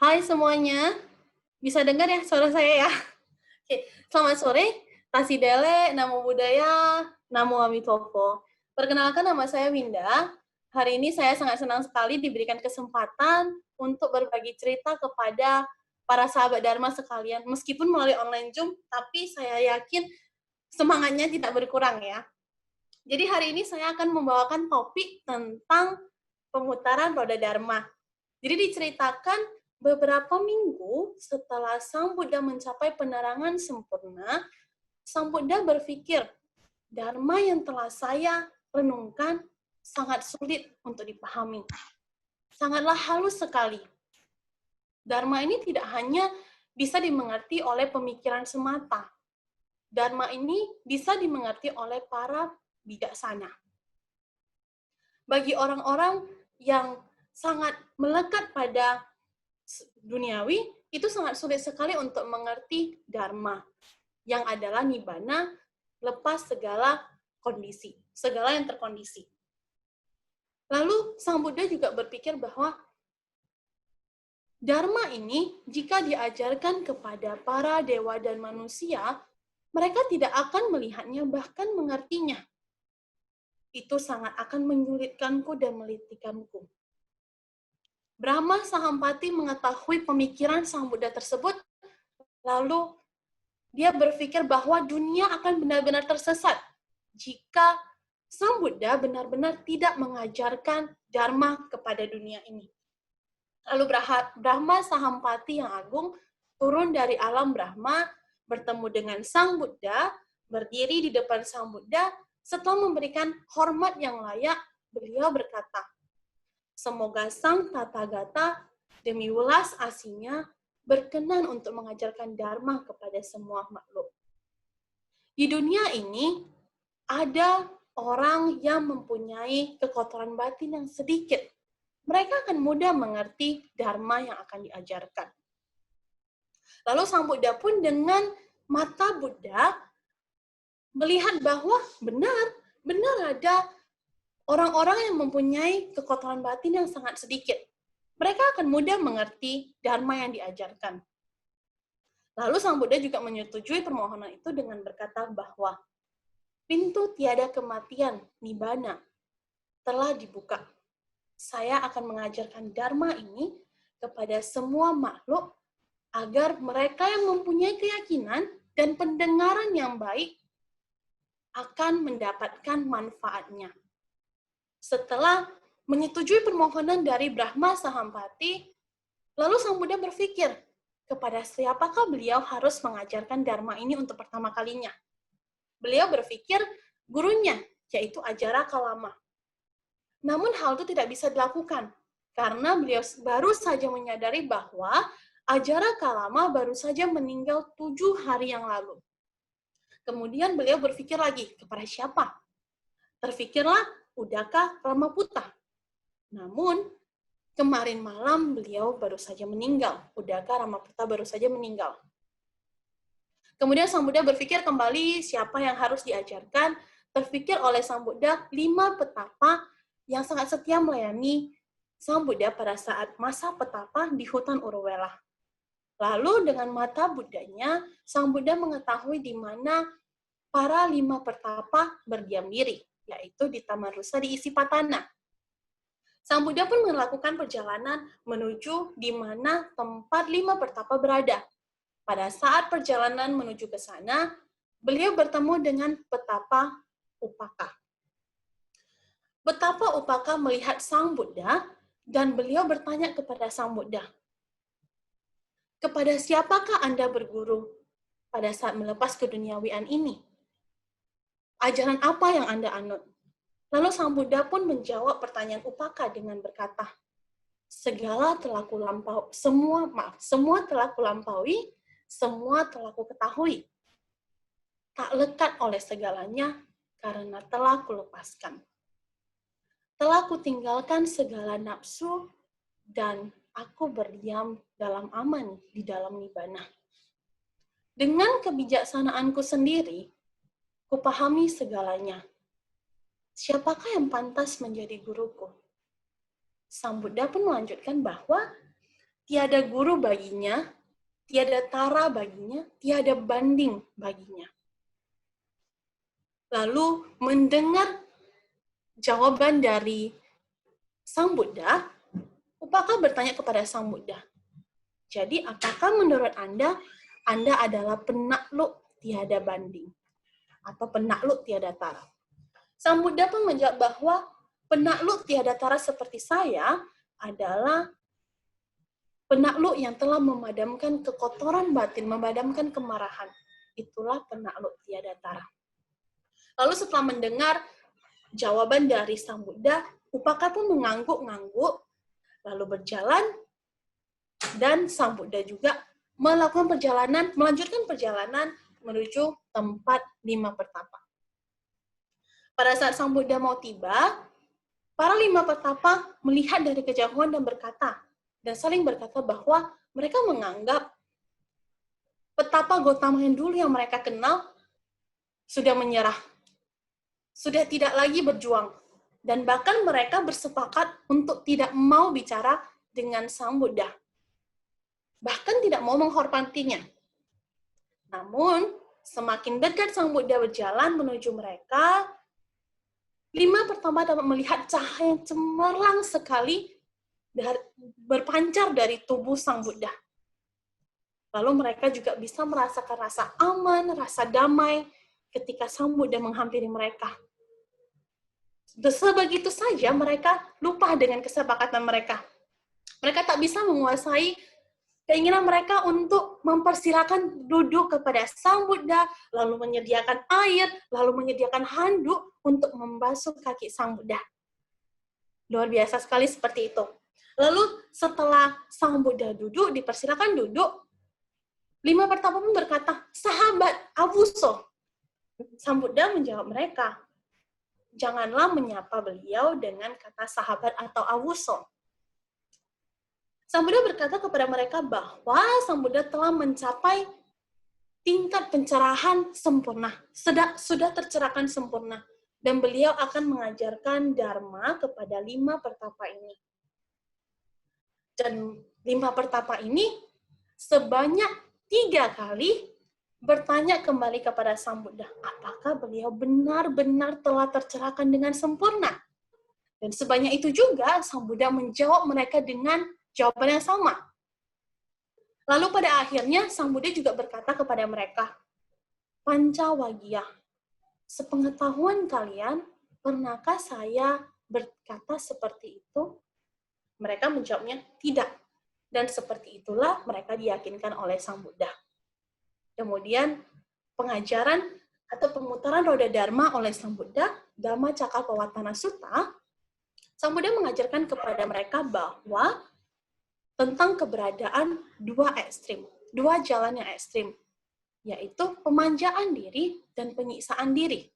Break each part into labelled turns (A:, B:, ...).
A: Hai semuanya, bisa dengar ya suara saya ya? Oke, selamat sore, Tasidele, Namo Buddhaya, Namo Amitopo. Perkenalkan nama saya Winda. Hari ini saya sangat senang sekali diberikan kesempatan untuk berbagi cerita kepada para sahabat Dharma sekalian. Meskipun melalui online Zoom, tapi saya yakin semangatnya tidak berkurang ya. Jadi hari ini saya akan membawakan topik tentang pemutaran roda Dharma. Jadi diceritakan beberapa minggu setelah Sang Buddha mencapai penerangan sempurna, Sang Buddha berpikir, Dharma yang telah saya renungkan sangat sulit untuk dipahami. Sangatlah halus sekali. Dharma ini tidak hanya bisa dimengerti oleh pemikiran semata. Dharma ini bisa dimengerti oleh para bijaksana. Bagi orang-orang yang sangat melekat pada duniawi, itu sangat sulit sekali untuk mengerti Dharma, yang adalah Nibbana, lepas segala kondisi, segala yang terkondisi. Lalu Sang Buddha juga berpikir bahwa Dharma ini jika diajarkan kepada para dewa dan manusia, mereka tidak akan melihatnya bahkan mengertinya. Itu sangat akan menyulitkanku dan melitikanku. Brahma Sahampati mengetahui pemikiran Sang Buddha tersebut, lalu dia berpikir bahwa dunia akan benar-benar tersesat jika Sang Buddha benar-benar tidak mengajarkan Dharma kepada dunia ini. Lalu Brahma Sahampati yang agung turun dari alam Brahma, bertemu dengan Sang Buddha, berdiri di depan Sang Buddha, setelah memberikan hormat yang layak, beliau berkata, semoga Sang Tathagata demi welas asihnya berkenan untuk mengajarkan Dharma kepada semua makhluk. Di dunia ini, ada orang yang mempunyai kekotoran batin yang sedikit. Mereka akan mudah mengerti Dharma yang akan diajarkan. Lalu Sang Buddha pun dengan mata Buddha melihat bahwa benar ada orang-orang yang mempunyai kekotoran batin yang sangat sedikit. Mereka akan mudah mengerti Dharma yang diajarkan. Lalu Sang Buddha juga menyetujui permohonan itu dengan berkata bahwa pintu tiada kematian, Nibbana, telah dibuka. Saya akan mengajarkan Dharma ini kepada semua makhluk agar mereka yang mempunyai keyakinan dan pendengaran yang baik akan mendapatkan manfaatnya. Setelah menyetujui permohonan dari Brahma Sahampati, lalu Sang Buddha berpikir, kepada siapakah beliau harus mengajarkan Dharma ini untuk pertama kalinya? Beliau berpikir gurunya, yaitu Ajara Kalama. Namun hal itu tidak bisa dilakukan, karena beliau baru saja menyadari bahwa Ajara Kalama baru saja meninggal 7 hari yang lalu. Kemudian beliau berpikir lagi, kepada siapa? Terfikirlah Udaka Ramaputta. Namun, kemarin malam beliau baru saja meninggal. Udaka Ramaputta baru saja meninggal. Kemudian Sang Buddha berpikir kembali siapa yang harus diajarkan. Terfikir oleh Sang Buddha 5 petapa yang sangat setia melayani Sang Buddha pada saat masa petapa di hutan Uruvela. Lalu dengan mata Buddhanya, Sang Buddha mengetahui di mana para 5 petapa berdiam diri, yaitu di Taman Rusa di Isipatana. Sang Buddha pun melakukan perjalanan menuju di mana tempat 5 petapa berada. Pada saat perjalanan menuju ke sana, beliau bertemu dengan petapa Upaka. Betapa Upaka melihat Sang Buddha, dan beliau bertanya kepada Sang Buddha, kepada siapakah Anda berguru pada saat melepas keduniawian ini? Ajaran apa yang Anda anut? Lalu Sang Buddha pun menjawab pertanyaan Upaka dengan berkata, segala telah kulampaui, semua telah kulampaui, semua telah kuketahui. Tak lekat oleh segalanya karena telah kulepaskan. Telah kutinggalkan segala nafsu dan aku berdiam dalam aman di dalam Nibbana. Dengan kebijaksanaanku sendiri, kupahami segalanya. Siapakah yang pantas menjadi guruku? Sang Buddha pun melanjutkan bahwa tiada guru baginya, tiada tara baginya, tiada banding baginya. Lalu mendengar jawaban dari Sang Buddha, Upaka bertanya kepada Sang Buddha, jadi apakah menurut Anda adalah penakluk tiada banding? Atau penakluk tiada tara? Sang Buddha pun menjawab bahwa penakluk tiada tara seperti saya adalah penakluk yang telah memadamkan kekotoran batin, memadamkan kemarahan. Itulah penakluk tiada tara. Lalu setelah mendengar jawaban dari Sang Buddha, Upaka pun mengangguk-ngangguk, lalu berjalan, dan Sang Buddha juga melanjutkan perjalanan menuju tempat 5 pertapa. Pada saat Sang Buddha mau tiba, para 5 pertapa melihat dari kejauhan dan saling berkata bahwa mereka menganggap petapa Gotama yang dulu yang mereka kenal sudah menyerah, sudah tidak lagi berjuang, dan bahkan mereka bersepakat untuk tidak mau bicara dengan Sang Buddha, bahkan tidak mau menghormatinya. Namun, semakin dekat Sang Buddha berjalan menuju mereka, 5 pertama dapat melihat cahaya yang cemerlang sekali berpancar dari tubuh Sang Buddha. Lalu mereka juga bisa merasakan rasa aman, rasa damai ketika Sang Buddha menghampiri mereka. Sebegitu saja mereka lupa dengan kesepakatan mereka. Mereka tak bisa menguasai keinginan mereka untuk mempersilakan duduk kepada Sang Buddha, lalu menyediakan air, lalu menyediakan handuk untuk membasuh kaki Sang Buddha. Luar biasa sekali seperti itu. Lalu setelah Sang Buddha duduk, dipersilakan duduk, 5 pertapa pun berkata, sahabat Avuso. Sang Buddha menjawab mereka, janganlah menyapa beliau dengan kata sahabat atau Avuso. Sang Buddha berkata kepada mereka bahwa Sang Buddha telah mencapai tingkat pencerahan sempurna, sudah tercerahkan sempurna, dan beliau akan mengajarkan Dharma kepada 5 pertapa ini. Dan 5 pertapa ini sebanyak 3 kali bertanya kembali kepada Sang Buddha, apakah beliau benar-benar telah tercerahkan dengan sempurna? Dan sebanyak itu juga Sang Buddha menjawab mereka dengan jawaban yang sama. Lalu pada akhirnya Sang Buddha juga berkata kepada mereka, Pancawagya, sepengetahuan kalian, pernahkah saya berkata seperti itu? Mereka menjawabnya, tidak. Dan seperti itulah mereka diyakinkan oleh Sang Buddha. Kemudian pengajaran atau pemutaran roda Dharma oleh Sang Buddha, Dhammacakkappavattana Sutta, Sang Buddha mengajarkan kepada mereka bahwa tentang keberadaan 2 ekstrim, 2 jalan yang ekstrim, yaitu pemanjaan diri dan penyiksaan diri.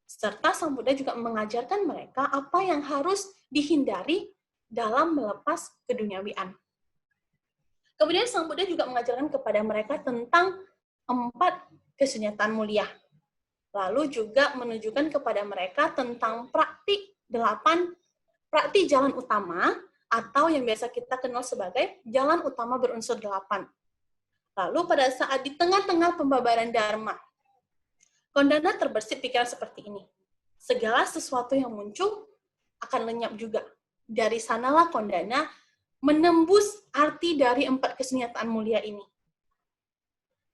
A: Serta Sang Buddha juga mengajarkan mereka apa yang harus dihindari dalam melepas keduniawian. Kemudian Sang Buddha juga mengajarkan kepada mereka tentang 4 kesunyatan mulia. Lalu juga menunjukkan kepada mereka tentang praktik jalan utama, atau yang biasa kita kenal sebagai jalan utama berunsur 8. Lalu pada saat di tengah-tengah pembabaran Dharma, Kondana terbersit pikiran seperti ini. Segala sesuatu yang muncul akan lenyap juga. Dari sanalah Kondana menembus arti dari 4 kesunyatan mulia ini.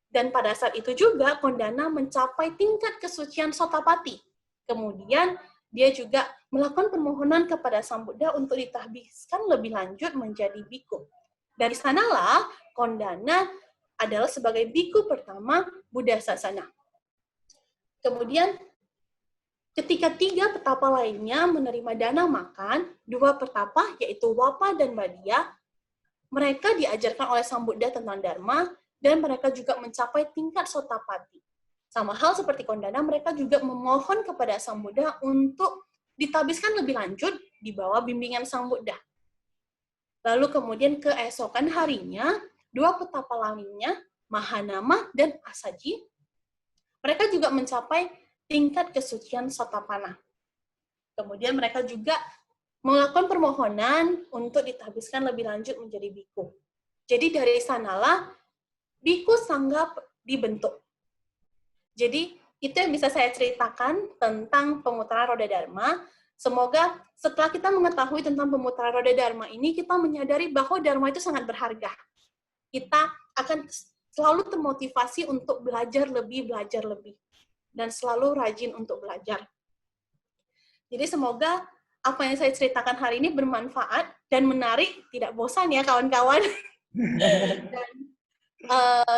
A: Dan pada saat itu juga Kondana mencapai tingkat kesucian Sotapati. Kemudian dia juga melakukan permohonan kepada Sang Buddha untuk ditahbiskan lebih lanjut menjadi biku. Dari sanalah Kondana adalah sebagai biku pertama Buddha Sasana. Kemudian ketika 3 petapa lainnya menerima dana makan, 2 petapa yaitu Wapa dan Badia, mereka diajarkan oleh Sang Buddha tentang Dharma, dan mereka juga mencapai tingkat Sotapati. Sama hal seperti Kondana, mereka juga memohon kepada Sang Buddha untuk ditabiskan lebih lanjut di bawah bimbingan Sang Buddha. Lalu kemudian keesokan harinya, 2 petapa lainnya, Mahanama dan Asaji, mereka juga mencapai tingkat kesucian Sotapanna. Kemudian mereka juga melakukan permohonan untuk ditahbiskan lebih lanjut menjadi biku. Jadi dari sanalah Biku Sangga dibentuk. Jadi itu yang bisa saya ceritakan tentang pemutaran roda Dharma. Semoga setelah kita mengetahui tentang pemutaran roda Dharma ini, kita menyadari bahwa Dharma itu sangat berharga. Kita akan selalu termotivasi untuk belajar lebih, dan selalu rajin untuk belajar. Jadi semoga apa yang saya ceritakan hari ini bermanfaat dan menarik, tidak bosan ya kawan-kawan. Dan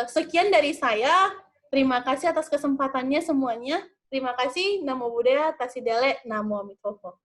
A: sekian dari saya. Terima kasih atas kesempatannya semuanya. Terima kasih. Namo Buddhaya, Tasidele, Namo Amitopo.